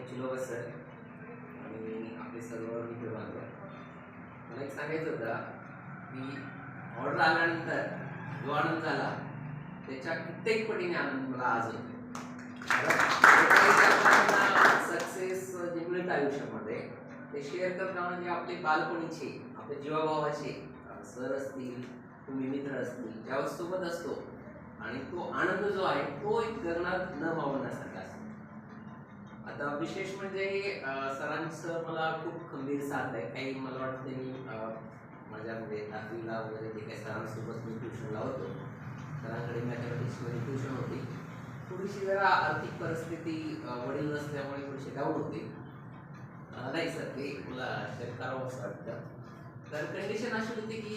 चिलोबा sir आणि आपले सर्व मित्र बांधव. मला एक सांगायचं होतं की ऑर्डर आल्यानंतर जो आनंद झाला त्याच्या कित्येक पटीने आनंद मला आज होतो. सक्सेस जे मिळत आयुष्यामध्ये ते शेअर करताना म्हणजे आपले बालपणीचे आपले जीवाभावाचे सर असतील, तुम्ही मित्र असतील, ज्यावेळेस सोबत असतो आणि तो आनंद जो आहे तो एक गगनात न मावण्यासारखा असतो. आता विशेष म्हणजे सरांचं मला खूप खंबीर साथ आहे. काही मला वाटतं त्यांनी माझ्यामध्ये 10वीला वगैरे जे काही सरांसोबत मी ट्युशन लावतो, सरांकडे मॅथमॅटिक्समध्ये ट्युशन होती. थोडीशी जरा आर्थिक परिस्थिती वडील नसल्यामुळे थोडीशी डाऊन होते. नाही सर, ते मला शेअर करावं असं वाटतं. तर कंडिशन अशी होती की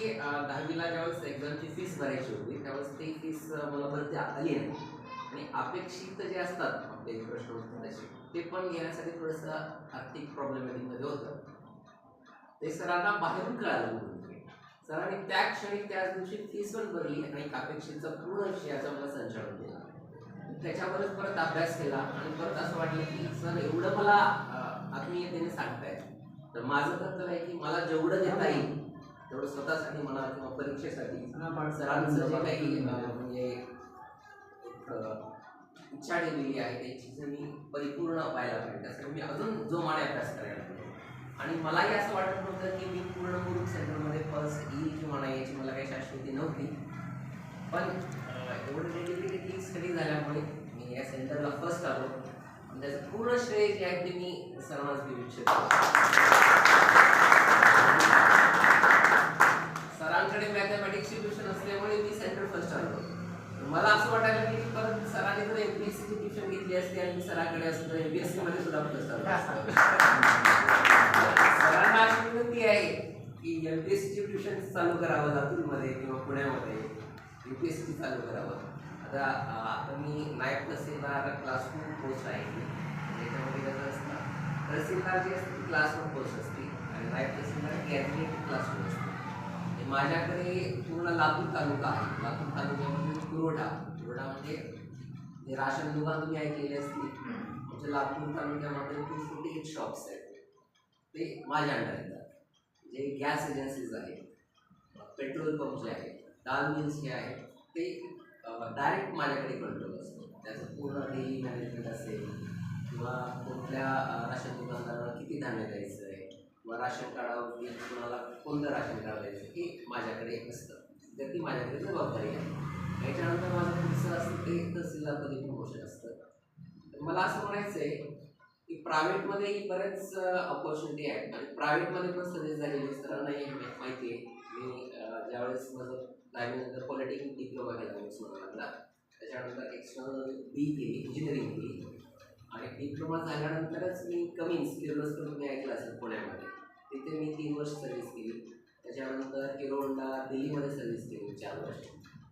10वीला ज्यावेळेस एक्झामची फीस भरायची होती त्यावेळेस ती फीस मला भरती आली नाही आणि अपेक्षित जे असतात आपले प्रश्न उत्तराचे ते पण घेण्यासाठी थोडंसं आर्थिक प्रॉब्लेमॅटिकमध्ये होतं. ते सरांना बाहेरून कळालं म्हणून सरांनी त्या क्षणी त्याच दिवशी फीस पण भरली आणि अपेक्षेचा पूर्ण विषयाचा मला संचालन केला. त्याच्यावरच परत अभ्यास केला आणि परत असं वाटलं की सर एवढं मला आत्मीयतेने सांगतायत तर माझं कर्तव्य आहे की मला जेवढं देता येईल तेवढं स्वतःसाठी म्हणा किंवा परीक्षेसाठी सरांचं जे काही म्हणजे इच्छा ठेवलेली आहे त्याची मी परिपूर्ण व्हायला पाहिजे. त्यासाठी मी अजून जोमाने अभ्यास करायला पाहिजे आणि मलाही असं वाटत नव्हतं की मी पूर्ण ग्रुप सेंटरमध्ये फर्स्ट येईल किंवा नाही याची मला काही शाश्वती नव्हती. पण एवढं डेडिकेटेडली स्टडी झाल्यामुळे मी या सेंटरला फर्स्ट आलो आणि त्याचं पूर्ण श्रेय जे आहे ते मी सर्वांनाच देऊ इच्छितो. सरांकडे मॅथमॅटिक्सची ट्युशन असल्यामुळे मी सेंटर फर्स्ट आलो. मला असं वाटायला की परत सरांनी जर MPSCची ट्युशन घेतली असती आणि सरांकडे असतं तर MPSC मध्ये सुद्धा फर्स्ट आलो. सरांना अशी विनंती आहे की MPSCची ट्युशन चालू करावं लातूरमध्ये किंवा पुण्यामध्ये, UPSC चालू करावं. आता मी नायब तहसीलदार क्लास 2 पोस्ट आहे. त्याच्यामध्ये कसं असतं, तहसीलदार जी असते ती क्लास 1 पोस्ट असते आणि नायब तहसीलदार कॅबिनेट क्लास 2 असते. माझ्याकडे पूर्ण लातूर तालुका आहे. लातूर तालुक्यामध्ये कुरोडा म्हणजे जे राशन दुकान तुम्ही ऐकलेले असतील, म्हणजे लातूर तालुक्यामध्ये 248 शॉप्स आहेत ते माझ्या अंडर येतात. जे गॅस एजन्सीज आहेत, पेट्रोल पंप जे आहेत, दाल मिल्स जे आहेत ते डायरेक्ट माझ्याकडे कंट्रोल असतो. त्याचं पूर्ण डेली मॅनेजमेंट असेल किंवा कुठल्या राशन दुकानदाराला किती धान्य द्यायचं आहे किंवा राशन कार्डावरती कोणाला कोणतं राशन कार्ड द्यायचं हे माझ्याकडे असतं. तर ती माझ्याकडे जबाबदारी आहे. याच्यानंतर माझं पुढचं असतं ते तहसीलदारपदी प्रमोशन असतं. तर मला असं म्हणायचं आहे की प्रायव्हेटमध्येही बरेच ऑपॉर्च्युनिटी आहेत आणि प्रायव्हेटमध्ये पण सजेस्ट झालेली सरांनाही माहिती आहे. मी ज्यावेळेस माझं 10वीनंतर पॉलिटेक्निक डिप्लोमा केला उस्मानाबादला, त्याच्यानंतर एक्सटर्नल BE केली, इंजिनिअरिंग केली आणि डिप्लोमा झाल्यानंतरच मी कमिन्स किर्लोस्कर तुम्ही ऐकलं असेल पुण्यामध्ये, तिथे मी 3 वर्ष सर्व्हिस केली. त्याच्यानंतर हिरोहोंडा दिल्लीमध्ये सर्व्हिस केली 4 वर्ष.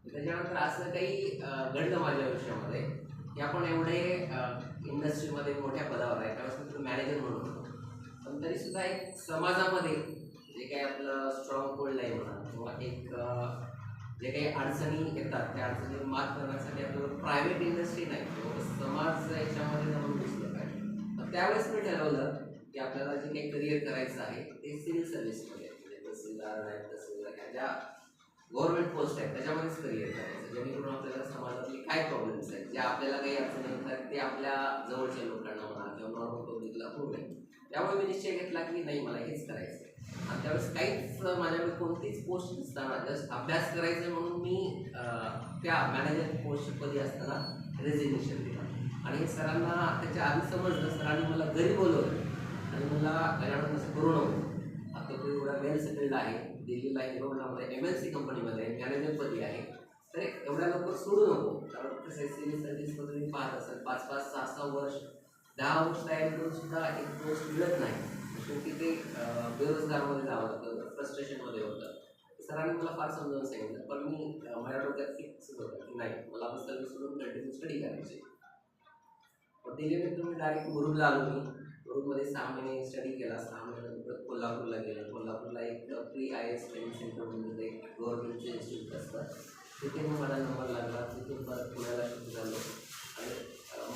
त्याच्यानंतर असं काही घडलं माझ्या आयुष्यामध्ये की आपण एवढे इंडस्ट्रीमध्ये मोठ्या पदावर आहे त्यावेळेस मी मॅनेजर म्हणून होतो. पण तरीसुद्धा एक समाजामध्ये जे काही आपलं स्ट्रॉंग होल्ड आहे म्हणा किंवा एक जे काही अडचणी येतात त्या अडचणी मात करण्यासाठी आपल्याला प्रायव्हेट इंडस्ट्री नाही किंवा समाज याच्यामध्ये जाऊन घुसलं पाहिजे. तर त्यावेळेस मी ठरवलं की आपल्याला जे काही करिअर करायचं आहे ते सिव्हिल सर्व्हिसमध्ये, म्हणजे तहसीलदार नायब तहसीलदार ह्या ज्या गव्हर्नमेंट पोस्ट आहेत त्याच्यामध्येच करिअर करायचं, जेणेकरून आपल्याला समाजातले काय प्रॉब्लेम्स आहेत ज्या आपल्याला काही अडचणी येतात ते आपल्या जवळच्या लोकांना म्हणा किंवा नॉर्मल पब्लिकला होऊ नये. त्यामुळे मी निश्चय घेतला की नाही मला हेच करायचं आहे. आणि त्यावेळेस काहीच माझ्याकडे कोणतीच पोस्ट नसताना जस्ट अभ्यास करायचं म्हणून मी त्या मॅनेजर पोस्टपदी असताना रेझिग्नेशन दिलं आणि हे सरांना त्याच्या आधी समजलं. सरांनी मला घरी बोलवलं आणि मला घराकडून असं करू नको, आता तू एवढा वेल सेटल्ड आहे, दिल्लीला हिरोहोंडामध्ये MNC कंपनीमध्ये मॅनेजरपदी आहे, तर एवढ्या लवकर सोडू नको. कारण कसं सिव्हिल सर्व्हिसमध्ये तुम्ही पाहत असाल 5-5, 6-6 वर्ष 10 वर्ष तयारी करून सुद्धा एक पोस्ट मिळत नाही. शेवटी ते बेरोजगारमध्ये जावं लागतं, फ्रस्ट्रेशनमध्ये होतं. सरांनी मला फार समजावून सांगितलं, पण मी माझ्या डोक्यात फिक्स होतं की नाही मला सर्व्हिस सोडून कंटिन्यू स्टडी करायची. मग दिल्लीनंतर मी डायरेक्ट मुरुडला आलो. मी मुरुडमध्ये 6 महिने स्टडी केला. 6 महिन्यानंतर कोल्हापूरला गेलो. कोल्हापूरला एक प्री IAS ट्रेनिंग सेंटर म्हणजे एक गव्हर्नमेंटचं इन्स्टिट्यूट असतं, तिथे मग मला नंबर लागला. तिथून परत पुण्याला शिफ्ट झालो आणि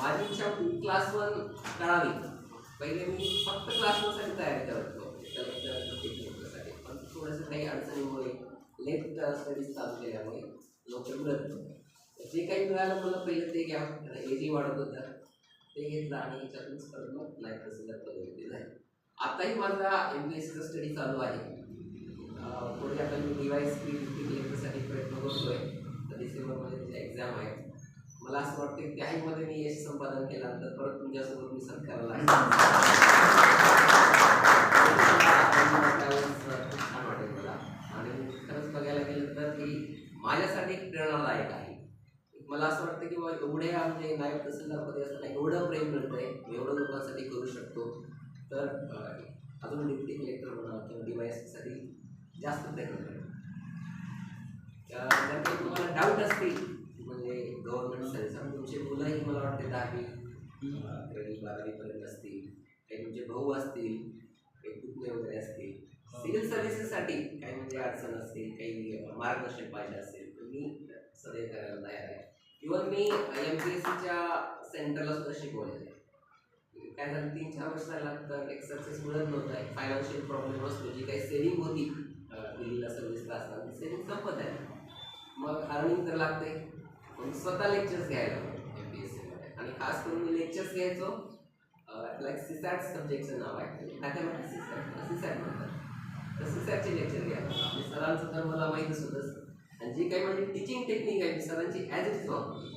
माझी इच्छा होती क्लास 1 करावी पहिले मी फक्त क्लासरूमसाठी तयारी करत होतो कलेक्टर टेक्निकसाठी, पण थोडंसं काही अडचणीमुळे लेट स्टडीज चालू केल्यामुळे लवकर मिळत नव्हतं. जे काही मिळालं मला पहिलं ते घ्या, एजही वाढत होतं ते घेतलं आणि याच्यातूनच परत मग नाईट तहसीलदार पदवी झाली. आताही माझा MPSCचा स्टडी चालू आहे. पुढे आता मी DYSP कलेक्टरसाठी प्रयत्न करतोय. तर डिसेंबरमध्ये त्याची एक्झाम आहे. मला असं वाटतं की त्याहीमध्ये मी यश संपादन केल्यानंतर परत तुमच्यासोबत मी सत्काराला खूप छान वाटेल मला. आणि खरंच बघायला गेलं तर की माझ्यासाठी एक प्रेरणादायक आहे. मला असं वाटतं की बाबा एवढ्या म्हणजे नायब तहसीलदारपदी असताना एवढं प्रेम मिळतंय, एवढं लोकांसाठी करू शकतो, तर अजून डिप्टी कलेक्टर म्हणा किंवा DYSPसाठी जास्त प्रयत्न करेल. जर काही तुम्हाला डाऊट असतील म्हणजे गव्हर्नमेंट सर्व्हिस, तुमचे मुलंही मला वाटते 10वी 11वी 12वीपर्यंत असतील, काही तुमचे भाऊ असतील, काही पुतणे वगैरे असतील, सिव्हिल सर्व्हिसेससाठी काही म्हणजे अडचण असतील, काही मार्गदर्शन पाहिजे असेल तर मी सदैव करायला तयार आहे. इव्हन मी MPSCच्या सेंटरला सुद्धा शिकवलेलं आहे. काय झालं 3-4 वर्ष झाला तर एक सक्सेस मिळत नव्हतं आहे, फायनान्शियल प्रॉब्लेम असतो, जी काही सेविंग होती दिल्लीला सर्व्हिसला असताना सेविंग संपत आहे. मग अर्निंग तर लागते, मग स्वतः लेक्चर्स घ्यायला MPSCमध्ये. आणि खास करून मी लेक्चर्स घ्यायचो लाईक CSAT सब्जेक्टचं नाव आहे मॅथमॅटिक्स CSAT म्हणतात, तर CSATचे लेक्चर घ्यायला सरांचं तर मला माहीतच होतंच. आणि जी काही माझी टीचिंग टेक्निक आहे सरांची ॲज इट इज वापरली.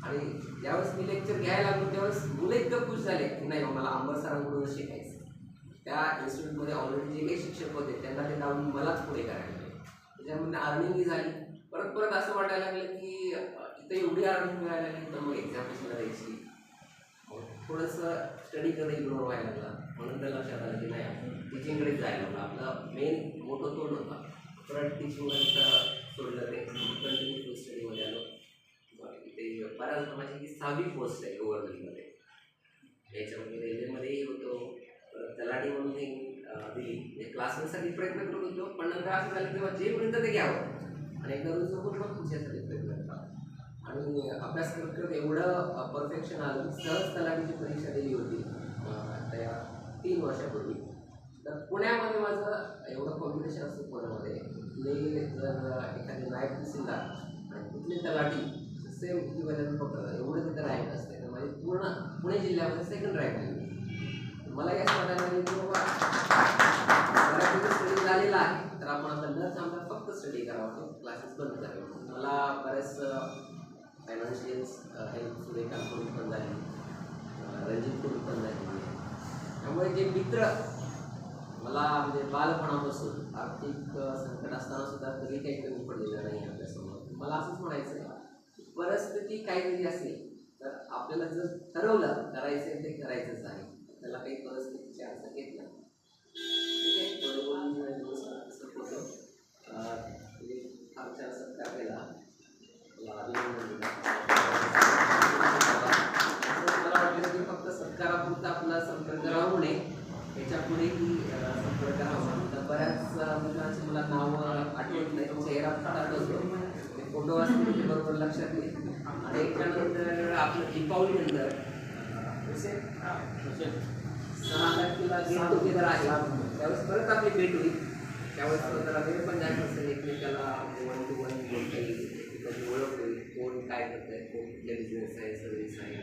आणि ज्यावेळेस मी लेक्चर घ्यायला लागलो त्यावेळेस मुलं इतकं खुश झाले की नाही मला अंबर सरांकडूनच शिकायचं. त्या इन्स्टिट्यूटमध्ये ऑलरेडी जे काही शिक्षक होते त्यांना ते लावून मलाच पुढे करायला लागले. त्याच्यामध्ये अर्निंगही झाली. परत परत असं वाटायला लागलं की इथं एवढी अर्निंग मिळायला लागली तर मग एक्झामिनेशनला द्यायची. थोडंसं स्टडीकडे इग्नोर व्हायला लागला. म्हणून तर लक्षात आलं की नाही टीचिंगकडेच जायला लागलं. आपला मेन मोठं तोड होता. परत टीचिंगमध्ये सोडलं ते कंटिन्यू स्टडीमध्ये आलो. इथे बऱ्याच माझी ही 6वी पोस्ट आहे गव्हर्नमेंटमध्ये. याच्यामध्ये रेल्वेमध्येही होतो, तलाठी म्हणूनही दिली. म्हणजे क्लासेससाठी प्रयत्न करत होतो, पण नंतर असं झालं तेव्हा जे मिळतं ते घ्यावं आणि एकदा रोज मग तुमच्यासाठी प्रयत्न करावा. आणि अभ्यास करत एवढं परफेक्शन आलं. सहज तलाठीची परीक्षा दिली होती त्या 3 वर्षापूर्वी. तर पुण्यामध्ये माझं एवढं कॉम्पिटिशन असतं पुण्यामध्ये. मी जर एखादी नायब तहसीलदार आणि तिथले तलाठी सेम इक्विव्हॅलंट पकडलं एवढं तिथं रँक असते. तर माझी पूर्ण पुणे जिल्ह्यामध्ये 2nd रँक आली. मला याच वाटायला लागली की बाबा मराठीचा स्टडी झालेला आहे तर आपण आता न थांबता फक्त स्टडी करावा, क्लासेस बंद करावे. मला बऱ्याच फायनान्शियल हेल्प सुरेखांकडून पण झाली, रणजितकडून पण झाली. त्यामुळे जे मित्र मला म्हणजे बालपणापासून आर्थिक संकट असताना सुद्धा कधी काही कमी पडलेलं नाही आपल्यासमोर. मला असंच म्हणायचं आहे परिस्थिती काही जरी असली तर आपल्याला जर ठरवलं करायचं ते करायचंच आहे. त्याला काही परिस्थितीची अडचण घेत नाही. ठीक आहे, थोडे बोलून होतं फार छान सत्कार केला. मला वाटलं की फक्त सत्कारापुरता आपला संपर्क राहू नये, याच्या पुढेही संपर्क राहावा. तर बऱ्याच मित्रांची मला नावं आठवत नाही, चेहरा फार आठवतो, ते फोटो असतील ते बरोबर लक्षात येईल. आणि त्यानंतर आपलं दीपावलीनंतर 6 तारखेला गेट टुगेदर आहे, त्यावेळेस परत आपली भेट होईल. त्यावेळेस जरा वेळ पण जायचं असेल एकमेकाला 1 to 1 बोलता येईल, एकमेकांची ओळख होईल, कोण काय करत आहे, कोण कुठल्या बिझनेस आहे सर्व्हिस आहे.